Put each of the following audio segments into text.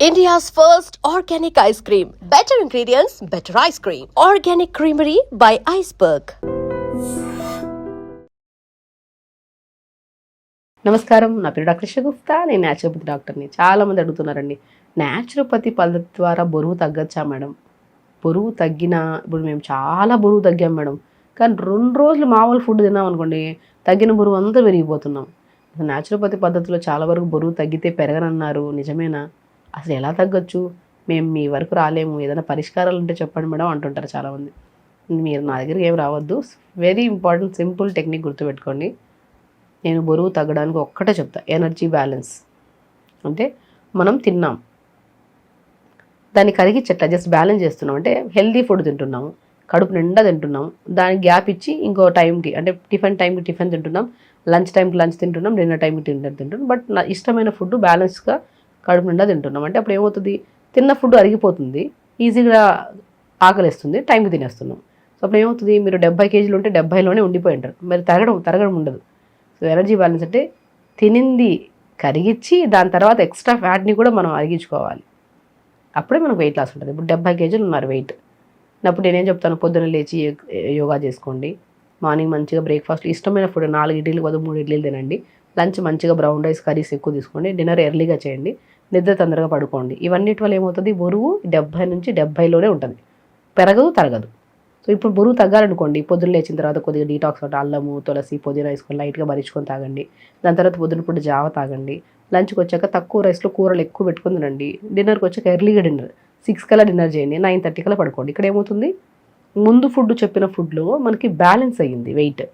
India's first organic ice cream. Better ingredients, better ice cream. Organic Creamery by Iceberg. నమస్కారం, నా పేరు doctor Shagufta. నేను naturopathy డాక్టర్ని. చాలామంది అడుగుతున్నారండి, న్యాచురోపతి పద్ధతి ద్వారా బరువు తగ్గచ్చా మేడం? బరువు తగ్గినా, ఇప్పుడు మేము చాలా బరువు తగ్గాం మేడం, కానీ 2 రోజులు మామూలు ఫుడ్ తిన్నాం అనుకోండి, తగ్గిన బరువు అంతా పెరిగిపోతున్నాం. న్యాచురోపతి పద్ధతిలో చాలా వరకు బరువు తగ్గితే పెరగనన్నారు, నిజమేనా? అసలు ఎలా తగ్గొచ్చు? మేము మీ వరకు రాలేము, ఏదైనా పరిష్కారాలు ఉంటే చెప్పండి మేడం అంటుంటారు చాలామంది. మీరు నా దగ్గరికి ఏం రావద్దు. వెరీ ఇంపార్టెంట్ సింపుల్ టెక్నిక్ గుర్తుపెట్టుకోండి. నేను బరువు తగ్గడానికి ఒక్కటే చెప్తా, ఎనర్జీ బ్యాలెన్స్. అంటే మనం తిన్నాం, దాన్ని కరిగించట్లా, జస్ట్ బ్యాలెన్స్ చేస్తున్నాం. అంటే హెల్దీ ఫుడ్ తింటున్నాము, కడుపు నిండా తింటున్నాం, దానికి గ్యాప్ ఇచ్చి ఇంకో టైంకి, అంటే టిఫిన్ టైంకి టిఫిన్ తింటున్నాం, లంచ్ టైంకి లంచ్ తింటున్నాం, డిన్నర్ టైంకి డిన్నర్ తింటున్నాం. బట్ నా ఇష్టమైన ఫుడ్ బ్యాలెన్స్గా కడుపు నిండా తింటున్నాం. అంటే అప్పుడు ఏమవుతుంది, తిన్న ఫుడ్ అరిగిపోతుంది, ఈజీగా ఆకలిస్తుంది, టైంకి తినేస్తున్నాం. సో అప్పుడు ఏమవుతుంది, మీరు 70 కేజీలు ఉంటే 70లోనే ఉండిపోయి ఉంటారు, మరి తరగడం ఉండదు. సో ఎనర్జీ బ్యాలెన్స్ అంటే తినింది కరిగించి దాని తర్వాత ఎక్స్ట్రా ఫ్యాట్ని కూడా మనం అరిగించుకోవాలి, అప్పుడే మనకు వెయిట్ లాస్ ఉంటుంది. ఇప్పుడు 70 కేజీలు ఉన్నారు వెయిట్. అప్పుడు నేనేం చెప్తాను, పొద్దున్న లేచి యోగా చేసుకోండి, మార్నింగ్ మంచిగా బ్రేక్ఫాస్ట్ ఇష్టమైన ఫుడ్ 4 ఇడ్లీలు బదులు 3 ఇడ్లీలు తినండి, లంచ్ మంచిగా బ్రౌన్ రైస్ కర్రీస్ ఎక్కువ తీసుకోండి, డిన్నర్ ఎర్లీగా చేయండి, నిద్ర తొందరగా పడుకోండి. ఇవన్నిటి వల్ల ఏమవుతుంది, బరువు 70 నుంచి 70లోనే ఉంటుంది, పెరగదు తరగదు. సో ఇప్పుడు బరువు తగ్గాలనుకోండి, పొద్దున్న లేచిన తర్వాత కొద్దిగా డీటాక్స్ వాటర్, అల్లము, తులసి, పుదీనా వేసుకొని లైట్గా మరిచుకొని తాగండి. దాని తర్వాత పొద్దున పూట జావ తాగండి. లంచ్కి వచ్చాక తక్కువ రైస్లో కూరలు ఎక్కువ పెట్టుకుని తినండి. డిన్నర్కి వచ్చాక ఎర్లీగా డిన్నర్ 6 కల్లా డిన్నర్ చేయండి, 9:30 కల్లా పడుకోండి. ఇక్కడ ఏమవుతుంది, ముందు ఫుడ్ చెప్పిన ఫుడ్లో మనకి బ్యాలెన్స్ అయ్యింది, వెయిట్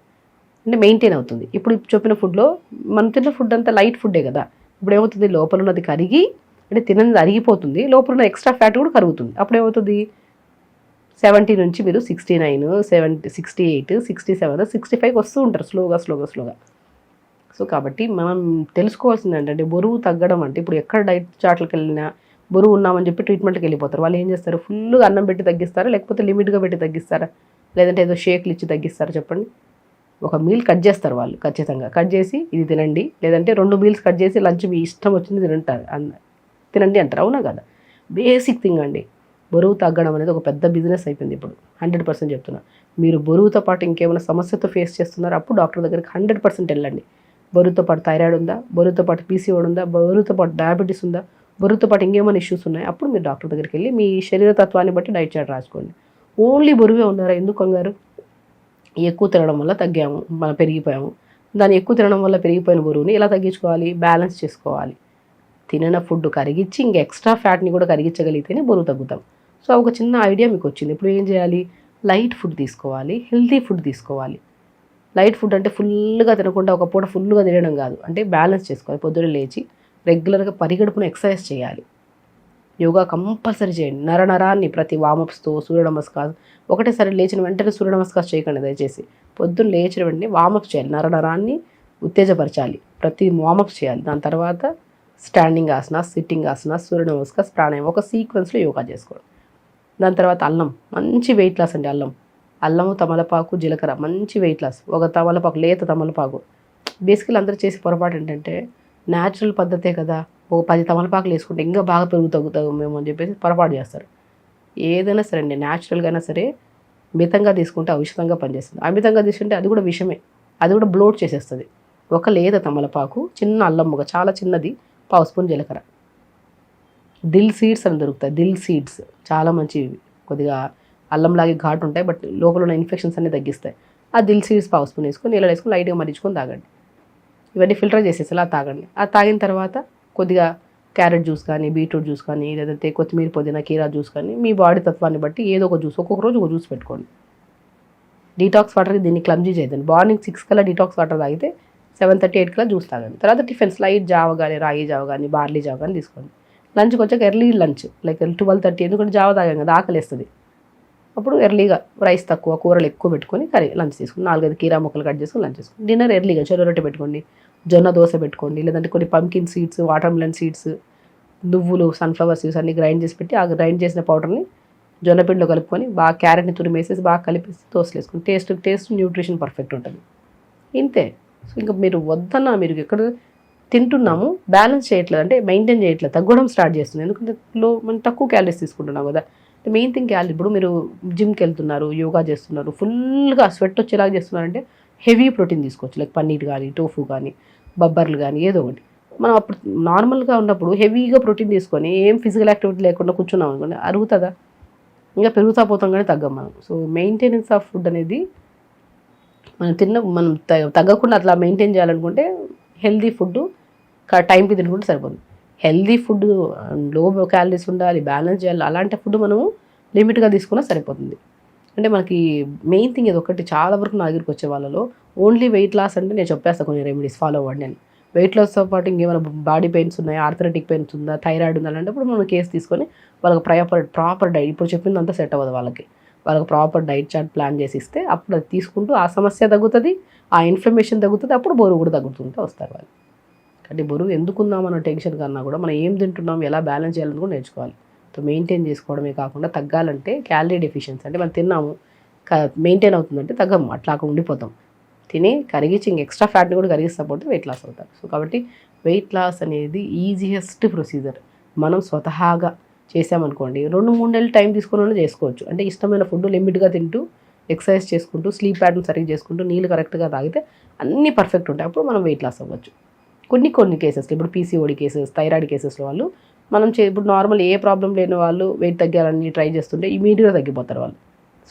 అంటే మెయింటైన్ అవుతుంది. ఇప్పుడు చెప్పిన ఫుడ్లో మనం తిన్న ఫుడ్ అంతా లైట్ ఫుడ్డే కదా, ఇప్పుడు ఏమవుతుంది, లోపల ఉన్నది కరిగి, అంటే తిన్నది అరిగిపోతుంది, లోపల ఉన్న ఎక్స్ట్రా ఫ్యాట్ కూడా కరుగుతుంది. అప్పుడు ఏమవుతుంది, 70 నుంచి మీరు 69, 68, 67, 65 వస్తూ ఉంటారు స్లోగా. సో కాబట్టి మనం తెలుసుకోవాల్సింది ఏంటంటే, బరువు తగ్గడం అంటే, ఇప్పుడు ఎక్కడ డైట్ చాట్లకు వెళ్ళినా బరువు ఉన్నామని చెప్పి ట్రీట్మెంట్కి వెళ్ళిపోతారు. వాళ్ళు ఏం చేస్తారు, ఫుల్గా అన్నం పెట్టి తగ్గిస్తారా, లేకపోతే లిమిట్గా పెట్టి తగ్గిస్తారా, లేదంటే ఏదో షేక్లు ఇచ్చి తగ్గిస్తారా చెప్పండి. ఒక మీల్ కట్ చేస్తారు వాళ్ళు, ఖచ్చితంగా కట్ చేసి ఇది తినండి, లేదంటే 2 మీల్స్ కట్ చేసి లంచ్ మీ ఇష్టం వచ్చింది తినండి అంటారు, అవునా కదా? బేసిక్ థింగ్ అండి. బరువు తగ్గడం అనేది ఒక పెద్ద బిజినెస్ అయిపోయింది ఇప్పుడు, 100% చెప్తున్నా. మీరు బరువుతో పాటు ఇంకేమైనా సమస్యతో ఫేస్ చేస్తున్నారో అప్పుడు డాక్టర్ దగ్గరికి 100% వెళ్ళండి. బరువుతో పాటు థైరాయిడ్ ఉందా, బరువుతో పాటు పీసీఓడి ఉందా, బరువుతో పాటు డయాబెటీస్ ఉందా, బరువుతో పాటు ఇంకేమైనా ఇష్యూస్ ఉన్నాయి, అప్పుడు మీరు డాక్టర్ దగ్గరికి వెళ్ళి మీ శరీర తత్వాన్ని బట్టి డైట్ చార్ట్ రాసుకోండి. ఓన్లీ బరువే ఉన్నారా, ఎందుకు కంగారు? ఎక్కువ తినడం వల్ల తగ్గాము, మనం పెరిగిపోయాము, దాన్ని ఎక్కువ తినడం వల్ల పెరిగిపోయిన బరువుని ఎలా తగ్గించుకోవాలి, బ్యాలెన్స్ చేసుకోవాలి. తినిన ఫుడ్ కరిగించి ఇంకా ఎక్స్ట్రా ఫ్యాట్ని కూడా కరిగించగలిగితేనే బరువు తగ్గుతాం. సో ఒక చిన్న ఐడియా మీకు వచ్చింది. ఇప్పుడు ఏం చేయాలి, లైట్ ఫుడ్ తీసుకోవాలి, హెల్తీ ఫుడ్ తీసుకోవాలి. లైట్ ఫుడ్ అంటే ఫుల్గా తినకుండా ఒక పూట ఫుల్గా తినడం కాదు, అంటే బ్యాలెన్స్ చేసుకోవాలి. పొద్దున్న లేచి రెగ్యులర్గా పరిగెడుపున ఎక్సర్సైజ్ చేయాలి, యోగా కంపల్సరీ చేయండి. నరాన్ని ప్రతి వామప్స్తో, సూర్య నమస్కారం, ఒకటేసారి లేచిన వెంటనే సూర్య నమస్కారం చేయకండి దయచేసి. పొద్దున్న లేచిన వెంటనే వామప్స్ చేయాలి, నరాన్ని ఉత్తేజపరచాలి, ప్రతి వామప్స్ చేయాలి. దాని తర్వాత స్టాండింగ్ ఆసనాస్, సిట్టింగ్ ఆసనాస్, సూర్య నమస్కారం, ప్రాణాయామం, ఒక సీక్వెన్స్లో యోగా చేసుకోవడం. దాని తర్వాత అల్లం, మంచి వెయిట్ లాస్ అండి. అల్లము, తమలపాకు, జీలకర్ర, మంచి వెయిట్ లాస్. ఒక తమలపాకు, లేత తమలపాకు. బేసికల్ అందరూ చేసే పొరపాటు ఏంటంటే, న్యాచురల్ పద్ధతే కదా, ఓ 10 తమలపాకులు వేసుకుంటే ఇంకా బాగా తగ్గుతాము మేము అని చెప్పేసి పొరపాటు చేస్తారు. ఏదైనా సరే అండి, న్యాచురల్గా అయినా సరే మితంగా తీసుకుంటే ఔషధంగా పనిచేస్తుంది. అమితంగా తీసుకుంటే అది కూడా విషమే, అది కూడా బ్లోట్ చేసేస్తుంది. ఒక లేత తమలపాకు, చిన్న అల్లం ముక్క, చాలా చిన్నది, 1 స్పూన్ జీలకర్ర. దిల్ సీడ్స్ అని దొరుకుతాయి, దిల్ సీడ్స్ చాలా మంచివి, కొద్దిగా అల్లంలాగే ఘాటు ఉంటాయి, బట్ లోపల ఉన్న ఇన్ఫెక్షన్స్ అన్ని తగ్గిస్తాయి. ఆ దిల్ సీడ్స్ 1 స్పూన్ వేసుకొని నీళ్ళు వేసుకొని లైట్గా మరిచుకొని తాగండి. ఇవన్నీ ఫిల్టర్ చేసేసి అలా తాగండి. అది తాగిన తర్వాత కొద్దిగా క్యారెట్ జ్యూస్ కానీ, బీట్రూట్ జ్యూస్ కానీ, లేదంటే కొత్తిమీర, పుదీనా, కీరా జ్యూస్ కానీ, మీ బాడీ తత్వాన్ని బట్టి ఏదో ఒక జ్యూస్, ఒక్కొక్క రోజు ఒక జ్యూస్ పెట్టుకోండి. డీటాక్స్ వాటర్కి దీన్ని క్లమ్జీ చేయదండి. మార్నింగ్ 6 కల్లా డీటాక్స్ వాటర్ తాగితే 7:30, 8 కల్లా జ్యూస్ తాగండి. తర్వాత టిఫిన్స్ లైట్ జావ కానీ, రాగి జావ కానీ, బార్లీ జావ కానీ తీసుకోండి. లంచ్కి వచ్చాక ఎర్లీ లంచ్, లైక్ 12:30, ఎందుకంటే జావ తాగాం కదా, ఆకలిస్తుంది. అప్పుడు ఎర్లీగా రైస్ తక్కువ, కూరలు ఎక్కువ పెట్టుకొని లంచ్ తీసుకుని 4-5 కీరా ముక్కలు కట్ చేసుకుని లంచ్ చేసుకోండి. డిన్నర్ ఎర్లీగా జొన్న రొట్టె పెట్టుకోండి, జొన్న దోశ పెట్టుకోండి, లేదంటే కొన్ని pumpkin seeds, water melon seeds, నువ్వులు, సన్ఫ్లవర్ సీడ్స్ అన్ని గ్రైండ్ చేసి పెట్టి, ఆ గ్రైండ్ చేసిన పౌడర్ని జొన్నపిండిలో కలుపుకొని బాగా క్యారెట్ని తురిమేసేసి బాగా కలిపేసి దోశలు వేసుకొని టేస్ట్ న్యూట్రిషన్ పర్ఫెక్ట్ ఉంటుంది. ఇంతే. సో ఇంకా మీరు వద్దన్నా, మీరు ఎక్కడ తింటున్నాము, బ్యాలెన్స్ చేయట్లేదు, అంటే మెయింటైన్ చేయట్లేదు, తగ్గడం స్టార్ట్ చేస్తుంది. ఎందుకంటే మనం తక్కువ క్యాలరీస్ తీసుకుంటున్నాం కదా. Main thing calorie. ఇప్పుడు మీరు జిమ్కి వెళ్తున్నారు, యోగా చేస్తున్నారు, ఫుల్గా స్వెట్ వచ్చేలాగా చేస్తున్నారంటే హెవీ ప్రోటీన్ తీసుకోవచ్చు. లైక్ పన్నీర్ కానీ, టోఫు కానీ, బబ్బర్లు కానీ, ఏదో ఒకటి. మనం అప్పుడు నార్మల్గా ఉన్నప్పుడు హెవీగా ప్రోటీన్ తీసుకొని ఏం ఫిజికల్ యాక్టివిటీ లేకుండా కూర్చున్నాం అనుకోండి, అరుగుతుందా? ఇంకా పెరుగుతా పోతాం కానీ తగ్గం మనం. సో మెయింటెనెన్స్ ఆఫ్ ఫుడ్ అనేది మనం తగ్గకుండా అట్లా మెయింటైన్ చేయాలనుకుంటే హెల్దీ ఫుడ్ టైంకి తినుకుంటే సరిపోతుంది. హెల్దీ ఫుడ్ లో క్యాలరీస్ ఉండాలి, బ్యాలెన్స్ చేయాలి. అలాంటి ఫుడ్ మనము లిమిట్గా తీసుకున్నా సరిపోతుంది. అంటే మనకి మెయిన్ థింగ్ ఇది ఒకటి. చాలా వరకు నా దగ్గరికి వచ్చే వాళ్ళలో ఓన్లీ వెయిట్ లాస్ అంటే నేను చెప్పేస్తాను కొన్ని రెమెడీస్ ఫాలో అవ్వండి అని. వెయిట్ లాస్తో పాటు ఇంకేమైనా బాడీ పెయిన్స్ ఉన్నాయా, ఆర్థరైటిక్ పెయిన్స్ ఉందా, థైరాయిడ్ ఉందా అంటే ఇప్పుడు మనం కేసు తీసుకొని వాళ్ళకి ప్రాపర్ డైట్, ఇప్పుడు చెప్పిందంతా సెట్ అవ్వదు వాళ్ళకి ప్రాపర్ డైట్ చార్ట్ ప్లాన్ చేసి ఇస్తే అప్పుడు అది తీసుకుంటూ ఆ సమస్య తగ్గుతుంది, ఆ ఇన్ఫ్లమేషన్ తగ్గుతుంది, అప్పుడు బరువు కూడా తగ్గుతుంటే వస్తారు వాళ్ళు. అంటే బరువు ఎందుకుందామన్న టెన్షన్ కన్నా కూడా మనం ఏం తింటున్నాం, ఎలా బ్యాలెన్స్ చేయాలని కూడా నేర్చుకోవాలి. సో మెయింటైన్ చేసుకోవడమే కాకుండా తగ్గాలంటే క్యాలరీ డెఫిషియన్సీ, అంటే మనం తిన్నాము మెయింటైన్ అవుతుందంటే తగ్గము, అట్లా ఉండిపోతాం. తిని కరిగించి ఇంక ఎక్స్ట్రా ఫ్యాట్ని కూడా కరిగిస్తపోతే వెయిట్ లాస్ అవుతారు. సో కాబట్టి వెయిట్ లాస్ అనేది ఈజియెస్ట్ ప్రొసీజర్. మనం స్వతహాగా చేసామనుకోండి 2-3 నెలలు టైం తీసుకుని చేసుకోవచ్చు. అంటే ఇష్టమైన ఫుడ్ లిమిట్గా తింటూ, ఎక్సర్సైజ్ చేసుకుంటూ, స్లీప్ ప్యాటర్న్ సరిగ్గా చేసుకుంటూ, నీళ్ళు కరెక్ట్గా తాగితే అన్నీ పర్ఫెక్ట్ ఉంటాయి. అప్పుడు మనం వెయిట్ లాస్ అవ్వచ్చు. కొన్ని కేసెస్లో, ఇప్పుడు పీసీఓడి కేసెస్, థైరాయిడ్ కేసెస్లో వాళ్ళు మనం ఇప్పుడు నార్మల్ ఏ ప్రాబ్లం లేని వాళ్ళు వెయిట్ తగ్గాలని ట్రై చేస్తుంటే ఇమీడియట్గా తగ్గిపోతారు వాళ్ళు.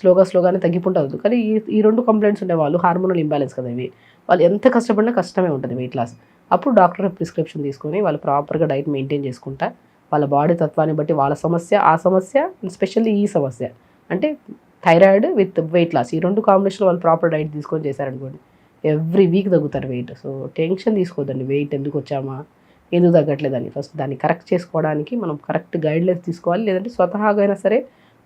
స్లోగానే తగ్గిపోతుంది. కానీ ఈ 2 కంప్లైంట్స్ ఉండే వాళ్ళు హార్మోనల్ ఇంబ్యాలెన్స్ కదా ఇవి, వాళ్ళు ఎంత కష్టపడినా కష్టమే ఉంటుంది వెయిట్ లాస్. అప్పుడు డాక్టర్ ప్రిస్క్రిప్షన్ తీసుకొని వాళ్ళు ప్రాపర్గా డైట్ మెయింటైన్ చేసుకుంటా, వాళ్ళ బాడీ తత్వాన్ని బట్టి వాళ్ళ సమస్య, ఆ సమస్య, స్పెషల్లీ ఈ సమస్య అంటే థైరాయిడ్ విత్ వెయిట్ లాస్, ఈ 2 కాంబినేషన్లో వాళ్ళు ప్రాపర్ డైట్ తీసుకొని చేశారనుకోండి ఎవ్రీ వీక్ తగ్గుతారు వెయిట్. సో టెన్షన్ తీసుకోవద్దండి వెయిట్ ఎందుకు వచ్చామా, ఎందుకు తగ్గట్లేదని. ఫస్ట్ దాన్ని కరెక్ట్ చేసుకోవడానికి మనం కరెక్ట్ గైడ్లైన్స్ తీసుకోవాలి, లేదంటే స్వతహాగా అయినా సరే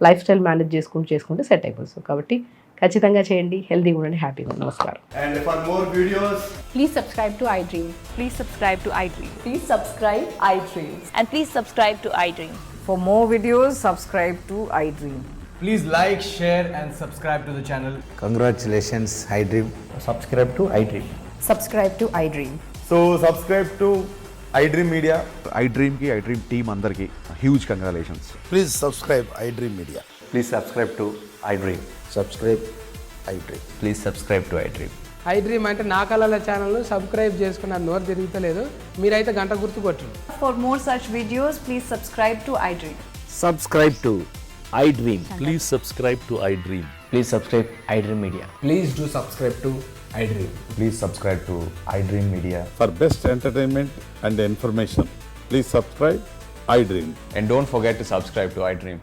లైఫ్ స్టైల్ మేనేజ్ చేసుకుంటే సెట్ అయిపోతుంది. సో కాబట్టి ఖచ్చితంగా చేయండి, హెల్తీగా ఉండండి, హ్యాపీగా ఉండండి. నమస్కారం. And for more videos, Please subscribe to iDream. Please subscribe to iDream. Please subscribe iDream. And please subscribe to iDream. For more videos, subscribe to iDream. please like, share and subscribe to the channel. Congratulations, iDream. Subscribe to iDream. Subscribe to iDream. So subscribe to iDream Media. iDream team అందరికి huge congratulations. Please subscribe iDream Media. Please subscribe to iDream. Subscribe iDream. Please subscribe to iDream. iDream అంటే నా కళల channel subscribe చేసుకున్న నోరు తిరుగుతలేదు, మీరైతే గంట గుర్తు కొట్టండి. For more such videos, please subscribe to iDream. Subscribe to iDream. Please subscribe to iDream. Please subscribe iDream Media. Please do subscribe to iDream. Please subscribe to iDream Media. For best entertainment and information, please subscribe iDream. And don't forget to subscribe to iDream.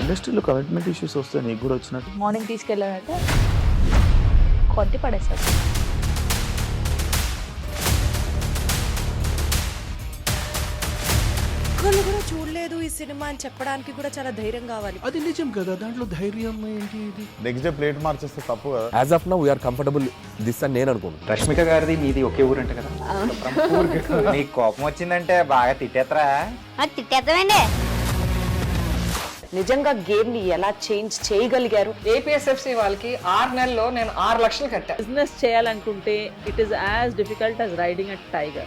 ఇండస్ట్రీలో commitment issues వస్తే నీకు కూడా వచ్చినట్టు morning తీసుకెళ్ళాలంటే కొట్టి పడేస్తారు. ఒక్కళ్ళు కూడా చూడలేదు ఈ సినిమా అని చెప్పడానికి కూడా చాలా ధైర్యం కావాలి. అది నిజం కదా, దాంట్లో ధైర్యం ఏంటి? ఇది నెక్స్ట్ డే ప్లేట్ మార్చేస్తే తప్పు కదా. As of now we are comfortable this అని నేను అనుకుంటున్నాను. రష్మిక గారిది మీది ఒకే ఊరంట కదా. నీకు కోపం వచ్చిందంటే బాగా తిట్టేత్తరా? తిట్టేద్దామండి. నిజంగా గేమ్ ని ఎలా చేంజ్ చేయగలిగారు? ఏపీఎస్ఎఫ్సి వాళ్ళకి 6 నెలల్లో నేను 6 లక్షలు కట్టా. బిజినెస్ చేయాలనుకుంటే it is as difficult as riding a tiger.